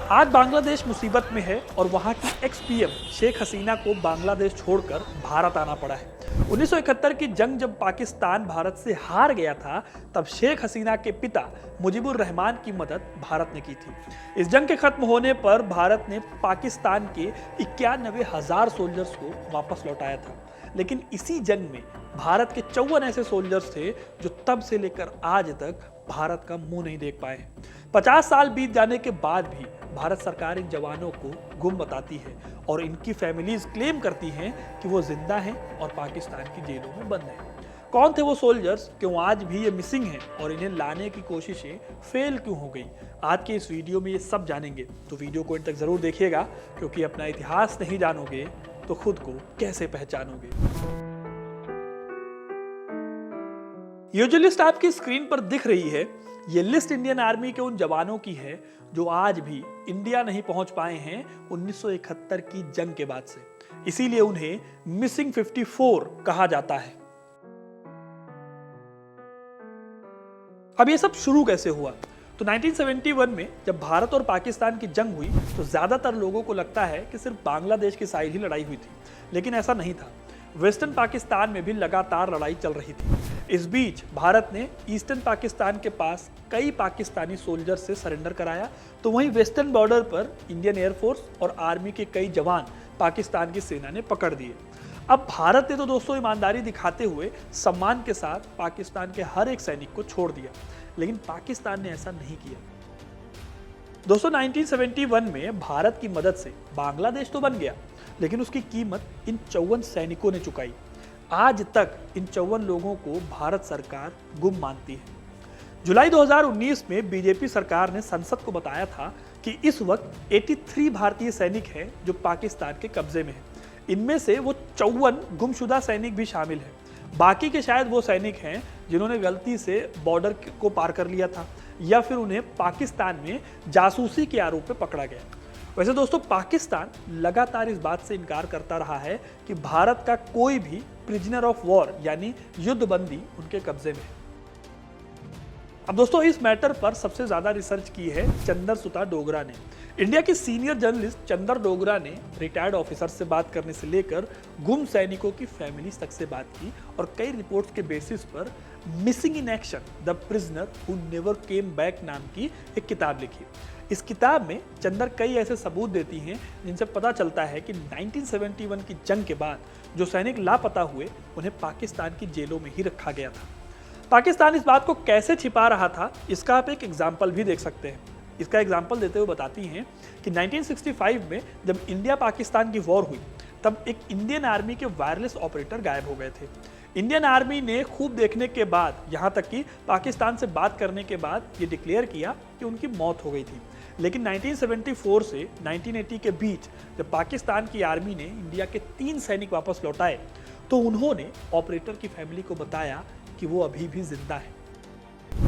आज बांग्लादेश मुसीबत में है और वहां की एक्स पीएम शेख हसीना को बांग्लादेश छोड़कर भारत आना पड़ा है। 1971 की जंग जब पाकिस्तान भारत से हार गया था, तब शेख हसीना के पिता मुजीबुर रहमान की मदद भारत ने की थी। इस जंग के खत्म होने पर भारत ने पाकिस्तान के 91,000 सोल्जर्स को वापस लौटाया था। लेकिन इसी जंग में भारत के 54 ऐसे सोल्जर्स थे जो तब से लेकर आज तक भारत का मुंह नहीं देख पाए। 50 साल बीत जाने के बाद भी भारत सरकार इन जवानों को गुम बताती है और इनकी फैमिलीज क्लेम करती हैं कि वो जिंदा हैं और पाकिस्तान की जेलों में बंद हैं। कौन थे वो सोल्जर्स, क्यों आज भी ये मिसिंग हैं और इन्हें लाने की कोशिशें फेल क्यों हो गई? आज के इस वीडियो में ये सब जानेंगे, तो वीडियो को इन तक जरूर देखिएगा, क्योंकि अपना इतिहास नहीं जानोगे तो खुद को कैसे पहचानोगे। ये जो लिस्ट आपकी स्क्रीन पर दिख रही है, ये लिस्ट इंडियन आर्मी के उन जवानों की है जो आज भी इंडिया नहीं पहुंच पाए हैं 1971 की जंग के बाद से। इसीलिए उन्हें मिसिंग 54 कहा जाता है। अब ये सब शुरू कैसे हुआ? तो 1971 में जब भारत और पाकिस्तान की जंग हुई तो ज्यादातर लोगों को लगता है कि सिर्फ बांग्लादेश की साइड ही लड़ाई हुई थी, लेकिन ऐसा नहीं था। वेस्टर्न पाकिस्तान में भी लगातार लड़ाई चल रही थी। इस बीच भारत ने ईस्टर्न पाकिस्तान के पास कई पाकिस्तानी सोल्जर से सरेंडर कराया, तो वहीं वेस्टर्न बॉर्डर पर इंडियन एयरफोर्स और आर्मी के कई जवान पाकिस्तान की सेना ने पकड़ दिए। अब भारत ने तो दोस्तों ईमानदारी दिखाते हुए सम्मान के साथ पाकिस्तान के हर एक सैनिक को छोड़ दिया, लेकिन पाकिस्तान ने ऐसा नहीं किया। दोस्तों 1971 में भारत की मदद से बांग्लादेश तो बन गया, लेकिन उसकी कीमत इन 54 सैनिकों ने चुकाई। आज तक इन 54 लोगों को भारत सरकार गुम मानती है। जुलाई 2019 में बीजेपी सरकार ने संसद को बताया था कि इस वक्त 83 भारतीय सैनिक हैं जो पाकिस्तान के कब्जे में हैं। इनमें से वो 54 गुमशुदा सैनिक भी शामिल हैं। बाकी के शायद वो सैनिक हैं जिन्होंने गलती से बॉर्डर को पार कर लिया था, या फिर उन्हें पाकिस्तान में जासूसी के आरोप में पकड़ा गया। वैसे दोस्तों पाकिस्तान लगातार इस बात से इनकार करता रहा है कि भारत का कोई भी प्रिजनर ऑफ वॉर यानी युद्धबंदी उनके कब्जे में है। अब दोस्तों इस मैटर पर सबसे ज्यादा रिसर्च की है चंदर सुता डोगरा ने। इंडिया के सीनियर जर्नलिस्ट चंदर डोगरा ने रिटायर्ड ऑफिसर से बात करने से लेकर गुम सैनिकों की फैमिलीज तक से बात की और कई रिपोर्ट्स के बेसिस पर missing in action the prisoner who never came back नाम की एक किताब लिखी। इस किताब में चंदर कई ऐसे सबूत देती हैं जिनसे पता चलता है कि 1971 की जंग के बाद जो सैनिक लापता हुए उन्हें पाकिस्तान की जेलों में ही रखा गया था। पाकिस्तान इस बात को कैसे छिपा रहा था, इसका आप एक एग्जाम्पल भी देख सकते हैं। इसका एग्जाम्पल देते हुए बताती हैं कि 1965 में जब इंडिया पाकिस्तान की वॉर हुई, तब एक इंडियन आर्मी के वायरलेस ऑपरेटर गायब हो गए थे। इंडियन आर्मी ने खूब देखने के बाद, यहाँ तक कि पाकिस्तान से बात करने के बाद ये डिक्लेयर किया कि उनकी मौत हो गई थी। लेकिन 1974 से 1980 के बीच जब पाकिस्तान की आर्मी ने इंडिया के 3 सैनिक वापस लौटाए, तो उन्होंने ऑपरेटर की फैमिली को बताया कि वो अभी भी जिंदा है।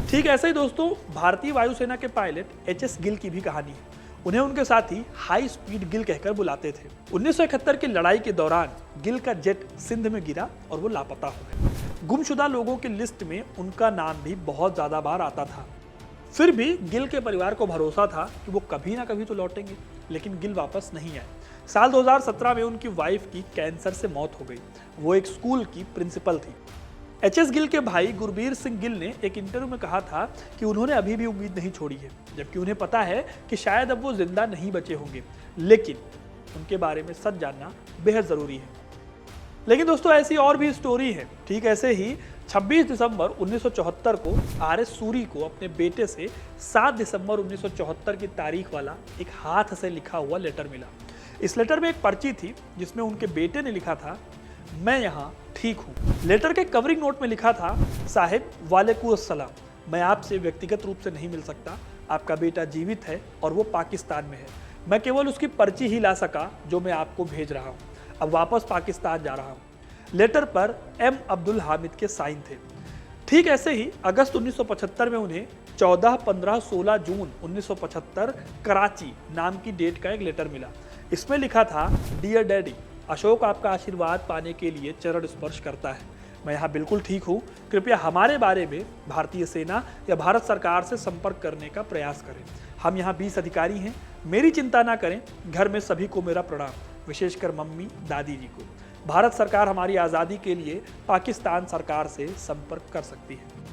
ठीक ऐसे ही दोस्तों भारतीय वायुसेना के पायलट एचएस गिल की भी कहानी है। उन्हें उनके साथी हाई स्पीड गिल कहकर बुलाते थे। 1971 की लड़ाई के दौरान गिल का जेट सिंध में गिरा और वो लापता हो गए। गुमशुदा लोगों की लिस्ट में उनका नाम भी बहुत ज्यादा बार आता था। फिर भी गिल के परिवार को भरोसा था कि वो कभी ना कभी तो लौटेंगे, लेकिन गिल वापस नहीं आए। साल 2017 में उनकी वाइफ की कैंसर से मौत हो गई। वो एक स्कूल की प्रिंसिपल थी। एचएस गिल के भाई गुरबीर सिंह गिल ने एक इंटरव्यू में कहा था कि उन्होंने अभी भी उम्मीद नहीं छोड़ी है, जबकि उन्हें पता है कि शायद अब वो जिंदा नहीं बचे होंगे, लेकिन उनके बारे में सच जानना बेहद जरूरी है। लेकिन दोस्तों ऐसी और भी स्टोरी है। ठीक ऐसे ही 26 दिसंबर 1974 को आरएस सूरी को अपने बेटे से 7 दिसंबर 1974 की तारीख वाला एक हाथ से लिखा हुआ लेटर मिला। इस लेटर में एक पर्ची थी जिसमें उनके बेटे ने लिखा था, मैं यहाँ ठीक हूँ। लेटर के कवरिंग नोट में लिखा था, साहिब वालेकुम अस्सलाम, मैं आपसे व्यक्तिगत रूप से नहीं मिल सकता। आपका बेटा जीवित है और वो पाकिस्तान में है। मैं केवल उसकी पर्ची ही ला सका जो मैं आपको भेज रहा हूँ। अब वापस पाकिस्तान जा रहा हूँ। लेटर पर एम अब्दुल हामिद के साइन थे। ठीक ऐसे ही अगस्त 1975 में उन्हें 14, 15, 16 जून 1975 कराची नाम की डेट का एक लेटर मिला। इसमें लिखा था, डियर डैडी, अशोक आपका आशीर्वाद पाने के लिए चरण स्पर्श करता है। मैं यहाँ बिल्कुल ठीक हूँ, कृपया हमारे बारे में भारतीय सेना या भारत सरकार से संपर्क करने का प्रयास करें। हम यहाँ 20 अधिकारी हैं, मेरी चिंता ना करें। घर में सभी को मेरा प्रणाम, विशेषकर मम्मी दादी जी को। भारत सरकार हमारी आज़ादी के लिए पाकिस्तान सरकार से संपर्क कर सकती है।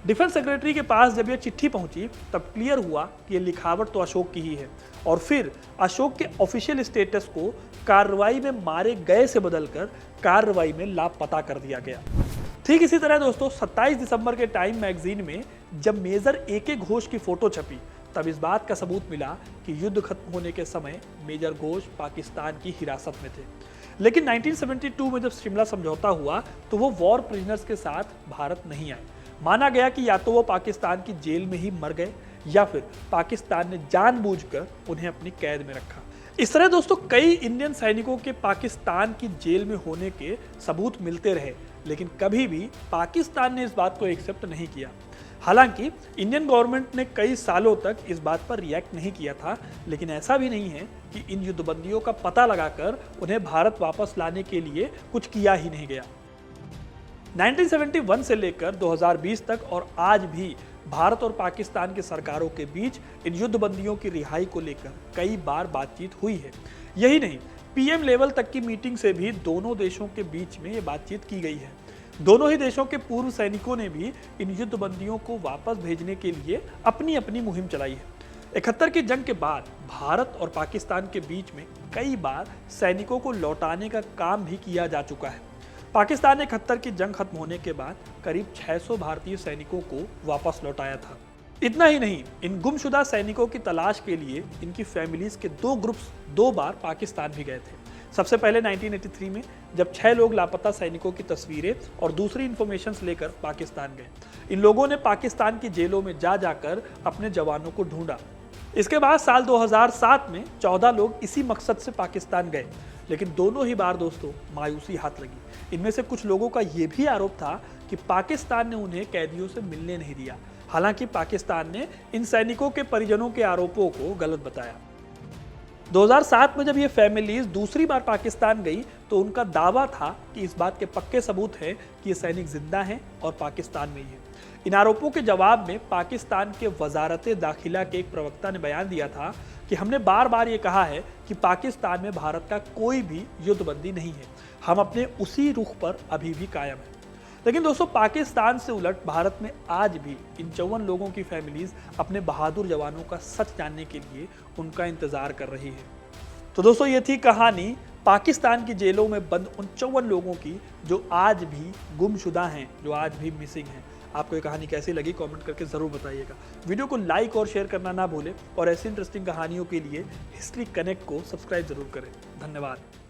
डिफेंस सेक्रेटरी के पास जब यह चिट्ठी पहुंची तब क्लियर हुआ कि यह लिखावट तो अशोक की ही है, और फिर अशोक के ऑफिशियल स्टेटस को कार्रवाई में मारे गए से बदलकर कार्रवाई में लापता कर दिया गया। ठीक इसी तरह दोस्तों 27 दिसंबर के टाइम मैगजीन में जब मेजर AK घोष की फोटो छपी तब इस बात का सबूत मिला कि युद्ध खत्म होने के समय मेजर घोष पाकिस्तान की हिरासत में थे। लेकिन 1972 में जब शिमला समझौता हुआ तो वो वॉर प्रिजनर्स के साथ भारत नहीं आए। माना गया कि या तो वो पाकिस्तान की जेल में ही मर गए या फिर पाकिस्तान ने जानबूझकर उन्हें अपनी कैद में रखा। इस तरह दोस्तों कई इंडियन सैनिकों के पाकिस्तान की जेल में होने के सबूत मिलते रहे, लेकिन कभी भी पाकिस्तान ने इस बात को एक्सेप्ट नहीं किया। हालांकि इंडियन गवर्नमेंट ने कई सालों तक इस बात पर रिएक्ट नहीं किया था, लेकिन ऐसा भी नहीं है कि इन युद्धबंदियों का पता लगाकर उन्हें भारत वापस लाने के लिए कुछ किया ही नहीं गया। 1971 से लेकर 2020 तक और आज भी भारत और पाकिस्तान की सरकारों के बीच इन युद्धबंदियों की रिहाई को लेकर कई बार बातचीत हुई है। यही नहीं, PM लेवल तक की मीटिंग से भी दोनों देशों के बीच में ये बातचीत की गई है। दोनों ही देशों के पूर्व सैनिकों ने भी इन युद्धबंदियों को वापस भेजने के लिए अपनी अपनी मुहिम चलाई है। 71 की जंग के बाद भारत और पाकिस्तान के बीच में कई बार सैनिकों को लौटाने का काम भी किया जा चुका है। पाकिस्तान ने 71 की जंग खत्म होने के बाद करीब 600 भारतीय सैनिकों को वापस लौटाया था। इतना ही नहीं, इन गुमशुदा सैनिकों की तलाश के लिए इनकी फैमिलीज के 2 ग्रुप्स 2 बार पाकिस्तान भी गए थे। सबसे पहले 1983 में जब 6 लोग लापता सैनिकों की तस्वीरें और दूसरी इंफॉर्मेशंस लेकर पाकिस्तान गए। इन लोगों ने पाकिस्तान की जेलों में जाकर अपने जवानों को ढूंढा। इसके बाद साल 2007 में 14 लोग इसी मकसद से पाकिस्तान गए, लेकिन दोनों ही बार दोस्तों मायूसी हाथ लगी। इनमें से कुछ लोगों का यह भी आरोप था कि पाकिस्तान ने उन्हें कैदियों से मिलने नहीं दिया। हालांकि पाकिस्तान ने इन सैनिकों के परिजनों के आरोपों को गलत बताया। 2007 में जब ये फैमिलीज दूसरी बार पाकिस्तान गई तो उनका दावा था कि इस बात के पक्के सबूत हैं कि ये सैनिक जिंदा हैं और पाकिस्तान में ही है। इन आरोपों के जवाब में पाकिस्तान के वजारत दाखिला के एक प्रवक्ता ने बयान दिया था कि हमने बार बार ये कहा है कि पाकिस्तान में भारत का कोई भी युद्धबंदी नहीं है, हम अपने उसी रुख पर अभी भी कायम हैं। लेकिन दोस्तों पाकिस्तान से उलट भारत में आज भी इन 54 लोगों की फैमिलीज अपने बहादुर जवानों का सच जानने के लिए उनका इंतजार कर रही है। तो दोस्तों ये थी कहानी पाकिस्तान की जेलों में बंद उन 54 लोगों की जो आज भी गुमशुदा हैं, जो आज भी मिसिंग हैं। आपको ये कहानी कैसी लगी कमेंट करके ज़रूर बताइएगा। वीडियो को लाइक और शेयर करना ना भूलें और ऐसी इंटरेस्टिंग कहानियों के लिए हिस्ट्री कनेक्ट को सब्सक्राइब जरूर करें। धन्यवाद।